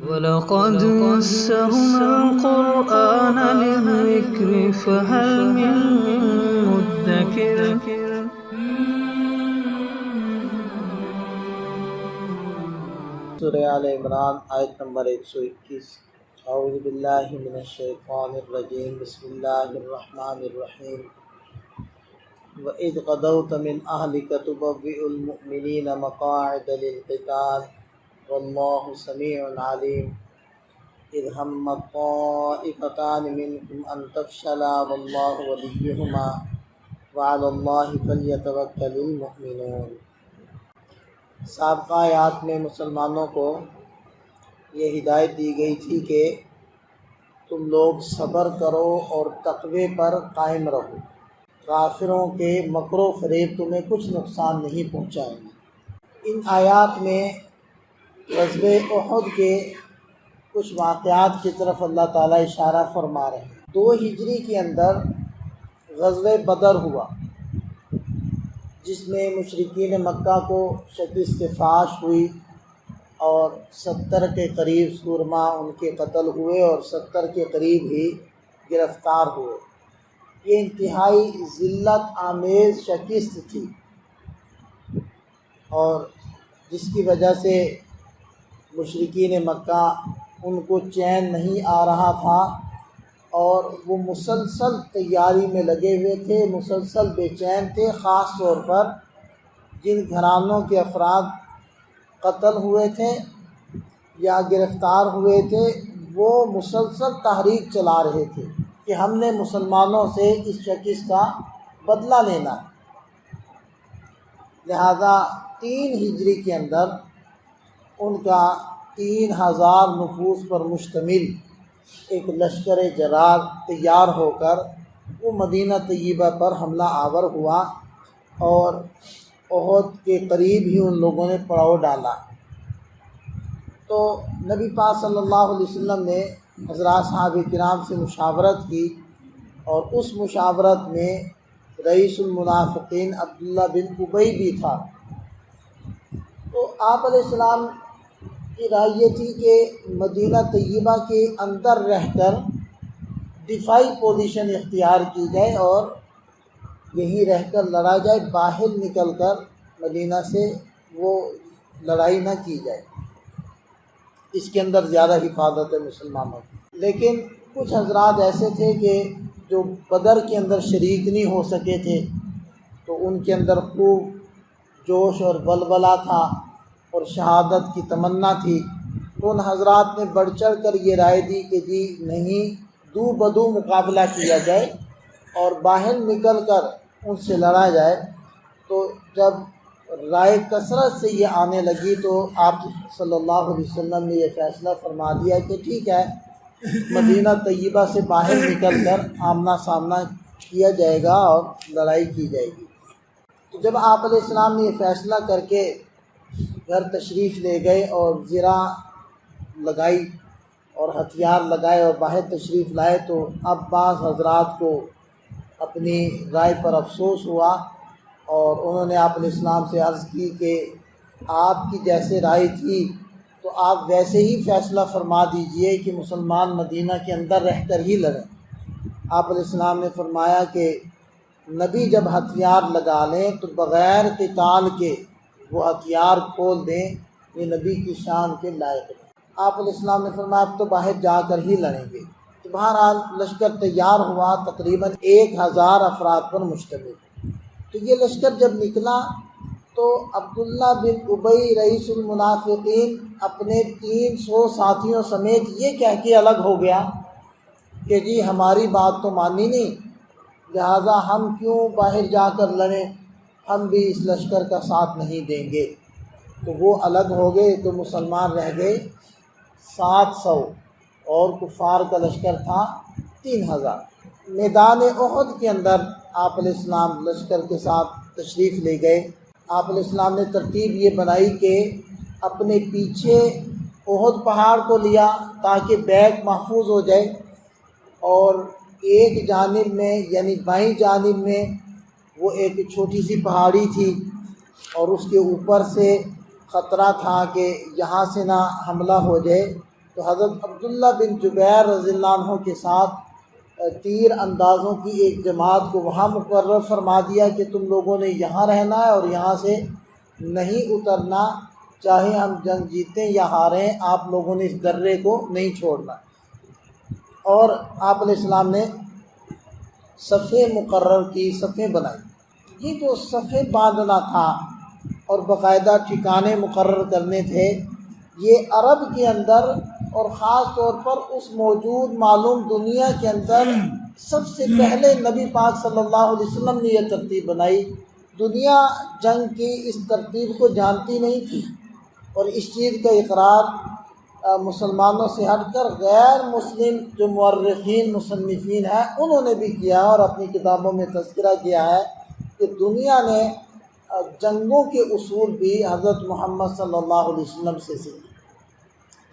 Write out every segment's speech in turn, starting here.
وَلَقَدْ يَسَّرْنَا الْقُرْآنَ لِلذِّكْرِ فَهَلْ مِن مُّدَّكِرٍ سورہ آل عمران آیت نمبر 121۔ اعوذ باللہ من الشیطان الرجیم، بسم اللہ الرحمن الرحیم۔ وَإِذْ غَدَوْتَ مِنْ أَهْلِكَ تُبَوِّئُ الْمُؤْمِنِينَ مَقَاعِدَ لِلْقِتَالِ وَاللَّهُ سَمِيعٌ عَلِيمٌ۔ إِذْ هَمَّت طَّائِفَتَانِ مِنْكُمْ أَنْ تَفْشَلَا وَاللَّهُ وَلِيُّهُمَا وَعَلَى اللَّهِ فَلْيَتَوَكَّلِ الْمُؤْمِنُونَ۔ سابقہ آیات میں مسلمانوں کو یہ ہدایت دی گئی تھی کہ تم لوگ صبر کرو اور تقوی پر قائم رہو، کافروں کے مکر و فریب تمہیں کچھ نقصان نہیں پہنچائیں گے۔ ان آیات میں غزوہ احد کے کچھ واقعات کی طرف اللہ تعالیٰ اشارہ فرما رہے ہیں۔ 2 ہجری کے اندر غزوہ بدر ہوا، جس میں مشرکین مکہ کو شکست فاش ہوئی اور 70 کے قریب سورما ان کے قتل ہوئے اور 70 کے قریب ہی گرفتار ہوئے۔ یہ انتہائی ذلت آمیز شکست تھی، اور جس کی وجہ سے مشرکین مکہ ان کو چین نہیں آ رہا تھا، اور وہ مسلسل تیاری میں لگے ہوئے تھے، مسلسل بے چین تھے۔ خاص طور پر جن گھرانوں کے افراد قتل ہوئے تھے یا گرفتار ہوئے تھے، وہ مسلسل تحریک چلا رہے تھے کہ ہم نے مسلمانوں سے اس شکست کا بدلہ لینا۔ لہذا 3 ہجری کے اندر ان کا 3000 نفوس پر مشتمل ایک لشکر جرار تیار ہو کر وہ مدینہ طیبہ پر حملہ آور ہوا، اور احد کے قریب ہی ان لوگوں نے پڑاؤ ڈالا۔ تو نبی پاک صلی اللہ علیہ وسلم نے حضرات صحابہ کرام سے مشاورت کی، اور اس مشاورت میں رئیس المنافقین عبداللہ بن ابی بھی تھا۔ تو آپ علیہ السلام کی رائے یہ تھی کہ مدینہ طیبہ کے اندر رہ کر دفاعی پوزیشن اختیار کی جائے اور یہیں رہ کر لڑا جائے، باہر نکل کر مدینہ سے وہ لڑائی نہ کی جائے، اس کے اندر زیادہ حفاظت ہے مسلمانوں کی۔ لیکن کچھ حضرات ایسے تھے کہ جو بدر کے اندر شریک نہیں ہو سکے تھے، تو ان کے اندر خوب جوش اور ولولہ تھا اور شہادت کی تمنا تھی۔ تو ان حضرات نے بڑھ چڑھ کر یہ رائے دی کہ جی نہیں، دو بدو مقابلہ کیا جائے اور باہر نکل کر ان سے لڑا جائے۔ تو جب رائے کثرت سے یہ آنے لگی تو آپ صلی اللہ علیہ وسلم نے یہ فیصلہ فرما دیا کہ ٹھیک ہے، مدینہ طیبہ سے باہر نکل کر آمنا سامنا کیا جائے گا اور لڑائی کی جائے گی۔ تو جب آپ علیہ السلام نے یہ فیصلہ کر کے گھر تشریف لے گئے اور زرہ لگائی اور ہتھیار لگائے اور باہر تشریف لائے، تو اب بعض حضرات کو اپنی رائے پر افسوس ہوا، اور انہوں نے آپ علیہ السلام سے عرض کی کہ آپ کی جیسے رائے تھی تو آپ ویسے ہی فیصلہ فرما دیجئے کہ مسلمان مدینہ کے اندر رہ کر ہی لڑیں۔ آپ علیہ السلام نے فرمایا کہ نبی جب ہتھیار لگا لیں تو بغیر قتال کے وہ ہتھیار کھول دیں، یہ نبی کی شان کے لائق ہے۔ آپ علیہ السلام نے فرمایا اب تو باہر جا کر ہی لڑیں گے۔ تو بہرحال لشکر تیار ہوا، تقریباً 1000 افراد پر مشتمل۔ تو یہ لشکر جب نکلا تو عبداللہ بن ابی رئیس المنافقین اپنے 300 ساتھیوں سمیت یہ کہہ کے الگ ہو گیا کہ جی ہماری بات تو مانی نہیں، لہٰذا ہم کیوں باہر جا کر لڑیں، ہم بھی اس لشکر کا ساتھ نہیں دیں گے۔ تو وہ الگ ہو گئے، تو مسلمان رہ گئے 700، اور کفار کا لشکر تھا 3000۔ میدان احد کے اندر آپ علیہ السلام لشکر کے ساتھ تشریف لے گئے۔ آپ علیہ السلام نے ترتیب یہ بنائی کہ اپنے پیچھے احد پہاڑ کو لیا تاکہ بیک محفوظ ہو جائے، اور ایک جانب میں یعنی بائیں جانب میں وہ ایک چھوٹی سی پہاڑی تھی، اور اس کے اوپر سے خطرہ تھا کہ یہاں سے نہ حملہ ہو جائے تو حضرت عبداللہ بن جبیر رضی اللہ عنہ کے ساتھ تیر اندازوں کی ایک جماعت کو وہاں مقرر فرما دیا کہ تم لوگوں نے یہاں رہنا ہے اور یہاں سے نہیں اترنا، چاہے ہم جنگ جیتیں یا ہاریں، آپ لوگوں نے اس درے کو نہیں چھوڑنا۔ اور آپ علیہ السلام نے صفیں مقرر کی، صفیں بنائی۔ یہ جو صفیں باندھنا تھا اور باقاعدہ ٹھکانے مقرر کرنے تھے، یہ عرب کے اندر اور خاص طور پر اس موجود معلوم دنیا کے اندر سب سے پہلے نبی پاک صلی اللہ علیہ وسلم نے یہ ترتیب بنائی۔ دنیا جنگ کی اس ترتیب کو جانتی نہیں تھی، اور اس چیز کا اقرار مسلمانوں سے ہٹ کر غیر مسلم جو مورخین مصنفین ہیں انہوں نے بھی کیا، اور اپنی کتابوں میں تذکرہ کیا ہے کہ دنیا نے جنگوں کے اصول بھی حضرت محمد صلی اللہ علیہ وسلم سے سیکھے،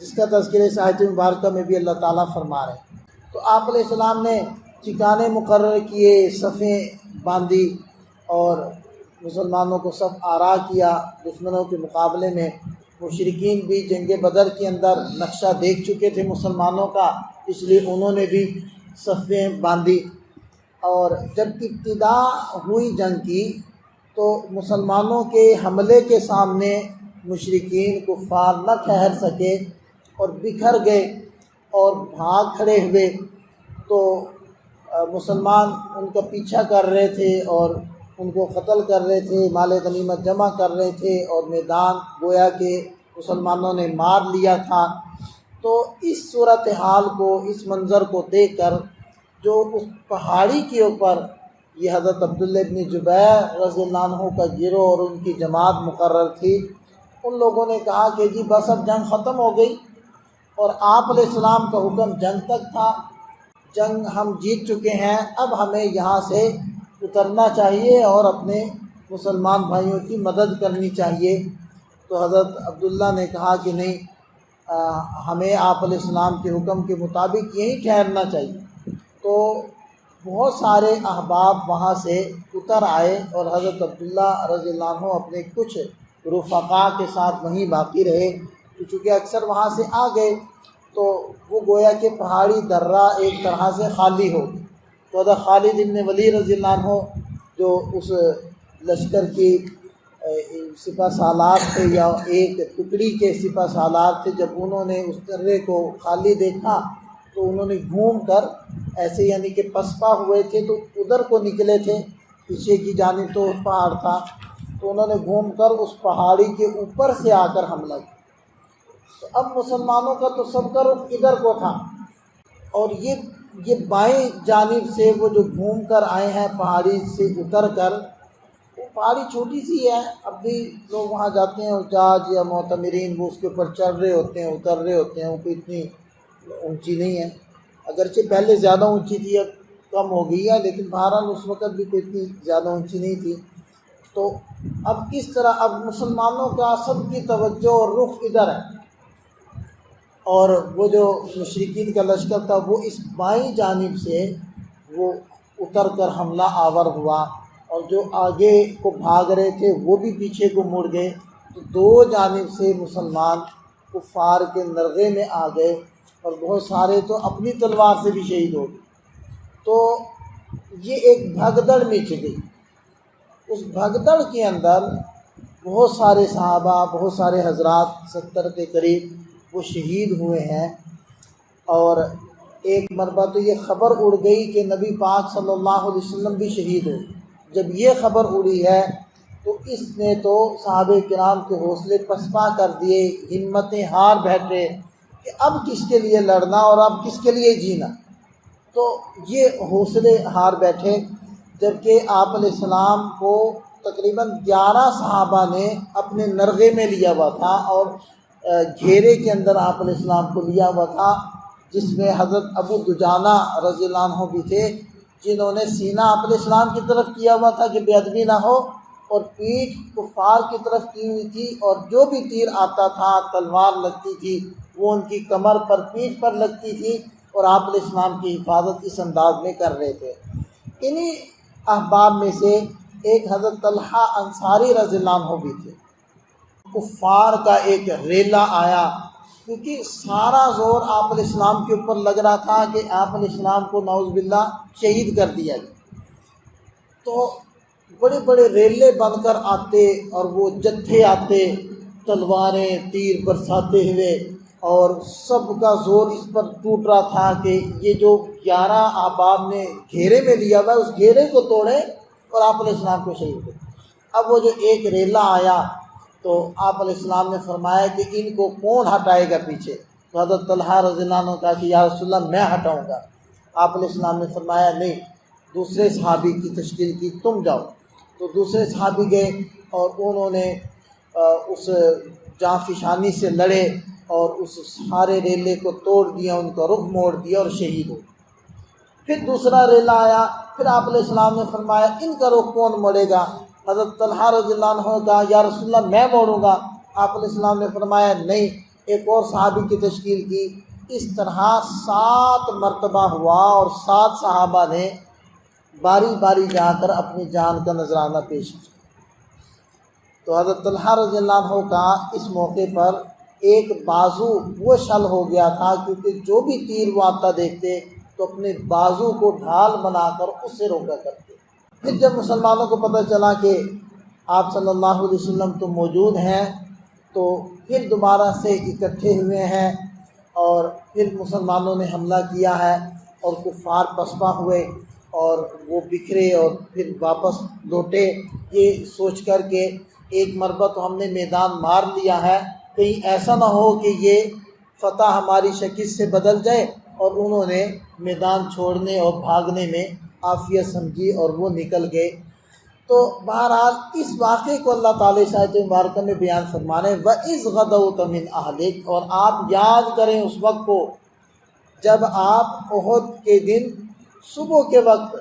جس کا تذکرہ اس آیت مبارکہ میں بھی اللہ تعالیٰ فرما رہے ہیں۔ تو آپ علیہ السلام نے ٹھکانے مقرر کیے، صفیں باندھی، اور مسلمانوں کو صف آرا کیا۔ دشمنوں کے مقابلے میں مشرکین بھی جنگ بدر کے اندر نقشہ دیکھ چکے تھے مسلمانوں کا، اس لیے انہوں نے بھی صفیں باندھی۔ اور جب ابتدا ہوئی جنگ کی تو مسلمانوں کے حملے کے سامنے مشرکین کفار نہ ٹھہر سکے اور بکھر گئے اور بھاگ کھڑے ہوئے، تو مسلمان ان کا پیچھا کر رہے تھے اور ان کو قتل کر رہے تھے، مال غنیمت جمع کر رہے تھے، اور میدان گویا کہ مسلمانوں نے مار لیا تھا۔ تو اس صورتحال کو، اس منظر کو دیکھ کر جو اس پہاڑی کے اوپر یہ حضرت عبداللہ ابن جبیر رضی اللہ عنہ کا گروہ اور ان کی جماعت مقرر تھی، ان لوگوں نے کہا کہ جی بس اب جنگ ختم ہو گئی، اور آپ علیہ السلام کا حکم جنگ تک تھا، جنگ ہم جیت چکے ہیں، اب ہمیں یہاں سے اترنا چاہیے اور اپنے مسلمان بھائیوں کی مدد کرنی چاہیے۔ تو حضرت عبداللہ نے کہا کہ نہیں، ہمیں آپ علیہ السلام کے حکم کے مطابق یہیں ٹھہرنا چاہیے۔ تو بہت سارے احباب وہاں سے اتر آئے، اور حضرت عبداللہ رضی اللہ عنہ اپنے کچھ رفقاء کے ساتھ وہیں باقی رہے، تو چونکہ اکثر وہاں سے آ گئے تو وہ گویا کہ پہاڑی درہ ایک طرح سے خالی ہو گئی۔ تو حضرت خالد بن ولید رضی اللہ عنہ جو اس لشکر کی سپہ سالار تھے، یا ایک ٹکڑی کے سپہ سالار تھے، جب انہوں نے اس درے کو خالی دیکھا تو انہوں نے گھوم کر ایسے، یعنی کہ پسپا ہوئے تھے تو ادھر کو نکلے تھے، پیچھے کی جانب تو پہاڑ تھا، تو انہوں نے گھوم کر اس پہاڑی کے اوپر سے آ کر حملہ کیا۔ تو اب مسلمانوں کا تو سب کا رخ ادھر کو تھا، اور یہ بائیں جانب سے وہ جو گھوم کر آئے ہیں پہاڑی سے اتر کر، وہ پہاڑی چھوٹی سی ہے، اب بھی لوگ وہاں جاتے ہیں، حجاج یا معتمرین وہ اس کے اوپر چڑھ رہے ہوتے ہیں، اتر رہے ہوتے ہیں، وہ کوئی اتنی اونچی نہیں ہے، اگرچہ پہلے زیادہ اونچی تھی، اب کم ہو گئی ہے، لیکن بہرحال اس وقت بھی کوئی اتنی زیادہ اونچی نہیں تھی۔ تو اب اس طرح اب مسلمانوں کا سب کی توجہ اور رخ ادھر ہے، اور وہ جو مشرکین کا لشکر تھا وہ اس بائیں جانب سے وہ اتر کر حملہ آور ہوا، اور جو آگے کو بھاگ رہے تھے وہ بھی پیچھے کو مڑ گئے، تو دو جانب سے مسلمان کفار کے نرغے میں آ گئے، اور بہت سارے تو اپنی تلوار سے بھی شہید ہو گئے۔ تو یہ ایک بھگدڑ مچ گئی۔ اس بھگدڑ کے اندر بہت سارے صحابہ، بہت سارے حضرات 70 کے قریب وہ شہید ہوئے ہیں، اور ایک مرتبہ تو یہ خبر اڑ گئی کہ نبی پاک صلی اللہ علیہ وسلم بھی شہید ہوئے۔ جب یہ خبر اڑی ہے تو اس نے تو صحابہ کرام کے حوصلے پسپا کر دیے، ہمتیں ہار بیٹھے کہ اب کس کے لیے لڑنا اور اب کس کے لیے جینا۔ تو یہ حوصلے ہار بیٹھے، جبکہ آپ علیہ السلام کو تقریباً 11 صحابہ نے اپنے نرغے میں لیا ہوا تھا، اور گھیرے کے اندر آپ علیہ السلام کو لیا ہوا تھا، جس میں حضرت ابو دجانہ رضی اللہ عنہ بھی تھے، جنہوں نے سینہ آپ علیہ السلام کی طرف کیا ہوا تھا کہ بے ادبی نہ ہو، اور پیٹھ کفار کی طرف کی ہوئی تھی، اور جو بھی تیر آتا تھا، تلوار لگتی تھی، وہ ان کی کمر پر، پیٹھ پر لگتی تھی، اور آپ علیہ السلام کی حفاظت اس انداز میں کر رہے تھے۔ انہی احباب میں سے ایک حضرت طلحہ انصاری رضی اللہ عنہ بھی تھے۔ کفار کا ایک ریلا آیا، کیونکہ سارا زور آپ علیہ السلام کے اوپر لگ رہا تھا کہ آپ علیہ السلام کو نعوذ باللہ شہید کر دیا گیا۔ تو بڑے بڑے ریلے بن کر آتے اور وہ جتھے آتے تلواریں تیر برساتے ہوئے، اور سب کا زور اس پر ٹوٹ رہا تھا کہ یہ جو 11 احباب نے گھیرے میں لیا ہوا ہے اس گھیرے کو توڑیں اور آپ علیہ السلام کو شہید کریں۔ اب وہ جو ایک ریلا آیا تو آپ علیہ السلام نے فرمایا کہ ان کو کون ہٹائے گا پیچھے؟ تو حضرت طلحہ رضی اللہ عنہ نے کہا کہ یا رسول اللہ میں ہٹاؤں گا۔ آپ علیہ السلام نے فرمایا نہیں، دوسرے صحابی کی تشکیل کی، تم جاؤ۔ تو دوسرے صحابی گئے اور انہوں نے اس جاں فشانی سے لڑے اور اس سارے ریلے کو توڑ دیا، ان کا رخ موڑ دیا اور شہید ہو۔ پھر دوسرا ریلا آیا، پھر آپ علیہ السلام نے فرمایا ان کا رخ کون موڑے گا؟ حضرت طلحہ رضی اللہ عنہ نے کہا یا رسول اللہ میں موڑوں گا۔ آپ علیہ السلام نے فرمایا نہیں، ایک اور صحابی کی تشکیل کی۔ اس طرح 7 مرتبہ ہوا اور 7 صحابہ نے باری باری جا کر اپنی جان کا نذرانہ پیش کیا۔ تو حضرت طلحہ رضی اللہ عنہ کا اس موقع پر ایک بازو وہ شل ہو گیا تھا، کیونکہ جو بھی تیر وہ آتا دیکھتے تو اپنے بازو کو ڈھال بنا کر اس سے روکا کرتے۔ پھر جب مسلمانوں کو پتہ چلا کہ آپ صلی اللہ علیہ وسلم تو موجود ہیں، تو پھر دوبارہ سے اکٹھے ہوئے ہیں اور پھر مسلمانوں نے حملہ کیا ہے اور کفار پسپا ہوئے اور وہ بکھرے اور پھر واپس لوٹے، یہ سوچ کر کہ ایک مرتبہ تو ہم نے میدان مار لیا ہے، کہیں ایسا نہ ہو کہ یہ فتح ہماری شکست سے بدل جائے، اور انہوں نے میدان چھوڑنے اور بھاگنے میں عافیت سمجھی اور وہ نکل گئے۔ تو بہرحال اس واقعے کو اللہ تعالیٰ آیت مبارکہ میں بیان فرمانے وَإِذْ غَدَوْتَ مِنْ أَهْلِكَ، اور آپ یاد کریں اس وقت کو جب آپ احد کے دن صبح کے وقت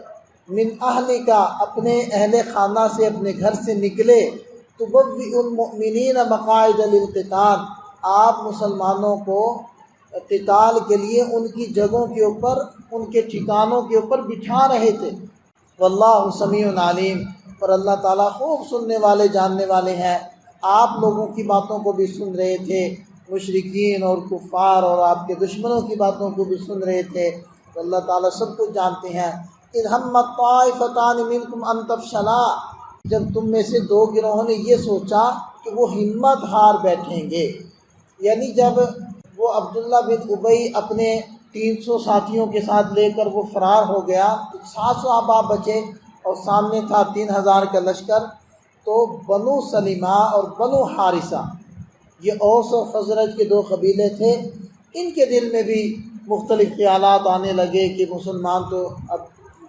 من اہلک اپنے اہل خانہ سے اپنے گھر سے نکلے، تبوئ المؤمنین مقاعد للقتال، آپ مسلمانوں کو قتال کے لیے ان کی جگہوں کے اوپر، ان کے ٹھکانوں کے اوپر بٹھا رہے تھے۔ واللہ سمیع علیم، اور اللہ تعالیٰ خوب سننے والے جاننے والے ہیں۔ آپ لوگوں کی باتوں کو بھی سن رہے تھے، مشرکین اور کفار اور آپ کے دشمنوں کی باتوں کو بھی سن رہے تھے، تو اللہ تعالیٰ سب کچھ جانتے ہیں۔ اذ ہمت طائفتان منکم ان تفشلا، جب تم میں سے 2 گروہوں نے یہ سوچا کہ وہ ہمت ہار بیٹھیں گے، یعنی جب وہ عبداللہ بن ابی اپنے 300 ساتھیوں کے ساتھ لے کر وہ فرار ہو گیا تو 700 احباب بچے اور سامنے تھا 3000 کا لشکر، تو بنو سلمہ اور بنو حارثہ، یہ اوس اور خزرج کے 2 قبیلے تھے، ان کے دل میں بھی مختلف خیالات آنے لگے کہ مسلمان تو اب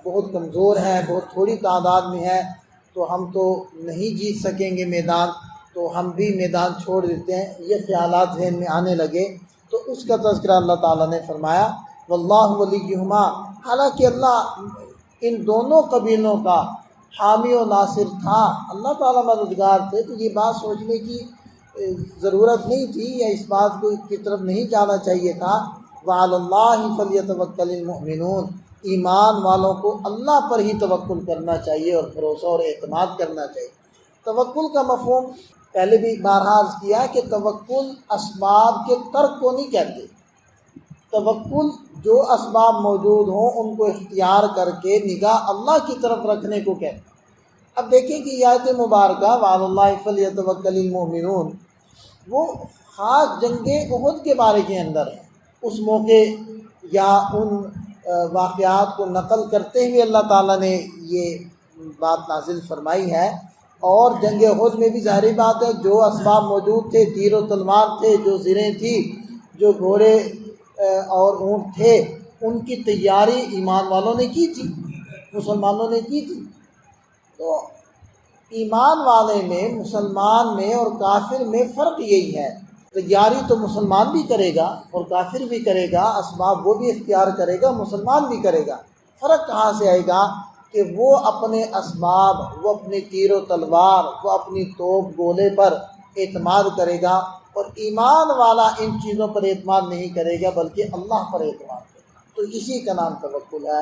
بہت کمزور ہیں، بہت تھوڑی تعداد میں ہے، تو ہم تو نہیں جیت سکیں گے میدان، تو ہم بھی میدان چھوڑ دیتے ہیں، یہ خیالات ذہن میں آنے لگے۔ تو اس کا تذکرہ اللہ تعالیٰ نے فرمایا واللہ ولیہما، حالانکہ اللہ ان دونوں قبیلوں کا حامی و ناصر تھا، اللہ تعالیٰ مددگار تھے، تو یہ بات سوچنے کی ضرورت نہیں تھی یا اس بات کی طرف نہیں جانا چاہیے تھا۔ وعلی اللہ فلیتوکل المؤمنون، ایمان والوں کو اللہ پر ہی توکل کرنا چاہیے اور بھروسہ اور اعتماد کرنا چاہیے۔ توکل کا مفہوم پہلے بھی بارہا عرض کیا کہ توکل اسباب کے ترک کو نہیں کہتے، توکل جو اسباب موجود ہوں ان کو اختیار کر کے نگاہ اللہ کی طرف رکھنے کو کہتے ہیں۔ اب دیکھیں کہ یہ آیت مبارکہ وعلی اللہ فلیتوکل المؤمنون وہ خاص جنگ احد کے بارے کے اندر ہے، اس موقع یا ان واقعات کو نقل کرتے ہوئے اللہ تعالیٰ نے یہ بات نازل فرمائی ہے۔ اور جنگ احد میں بھی ظاہری بات ہے جو اسباب موجود تھے، تیر و تلوار تھے، جو زریں تھی، جو گھوڑے اور اونٹ تھے، ان کی تیاری ایمان والوں نے کی تھی، مسلمانوں نے کی تھی۔ تو ایمان والے میں، مسلمان میں اور کافر میں فرق یہی ہے، تیاری تو مسلمان بھی کرے گا اور کافر بھی کرے گا، اسباب وہ بھی اختیار کرے گا، مسلمان بھی کرے گا۔ فرق کہاں سے آئے گا کہ وہ اپنے اسباب، وہ اپنی تیر و تلوار، وہ اپنی توپ گولے پر اعتماد کرے گا، اور ایمان والا ان چیزوں پر اعتماد نہیں کرے گا بلکہ اللہ پر اعتماد کرے گا۔ تو اسی کا نام توکل ہے۔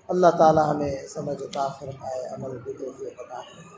اللہ تعالی ہمیں سمجھ عطا فرمائے، عمل کی توفیق عطا فرمائے۔